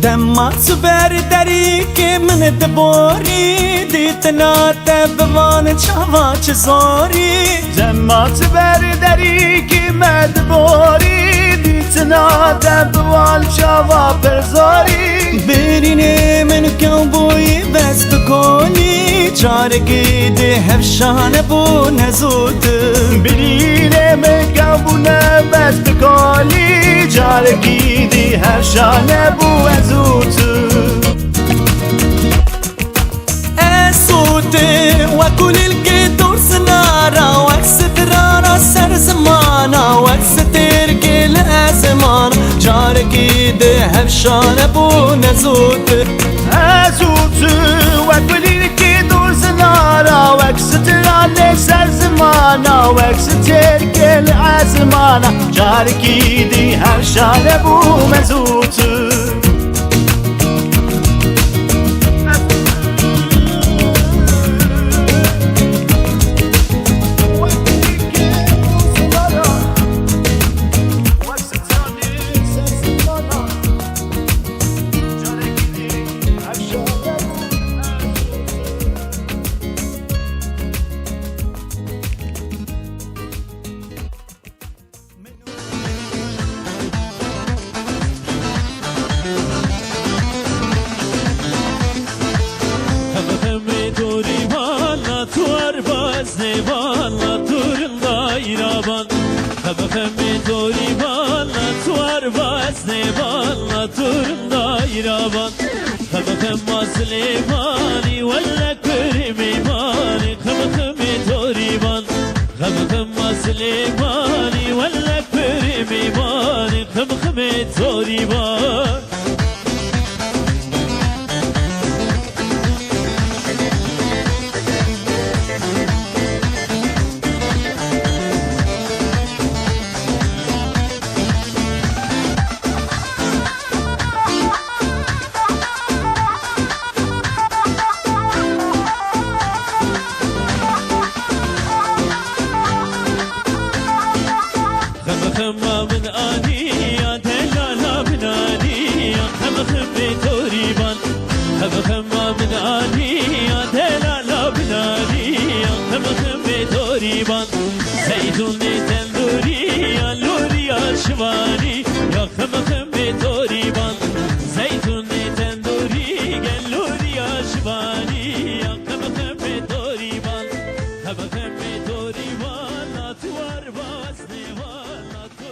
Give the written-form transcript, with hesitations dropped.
دمات برداری که من دباری دیتنا تبوان چاوا چزاری دمات برداری که من دباری دیتنا تبوان چاوا پرزاری برینه من کن بوی بس بکنی چارگی ده هفشانه بو نزود برینه من کن بو نبس بکنی چارگی ده هفشانه بو ازود اسود وكل القدور سنارا واكسترانا سر زمانا واكستر كل ازمان جاركي ده هفشان ابو نزوت ازود وكل القدور سنارا واكسترانا سر زمانا واكستر كل ازمانا جاركي ده هفشان ابو مزوت سليماني ولا كريماني خمخمي توريبان خمخم سليماني ولا كريماني خمخمي توريبان خما من آني يا دلالا من آني يا خمخمي توريبان خما من آني يا دلالا من آني يا خمخمي توريبان زيتوني تندوري يا لوري يا شواني يا خمخمي توريبان زيتوني تندوري يا لوري يا شواني يا خمخمي توريبان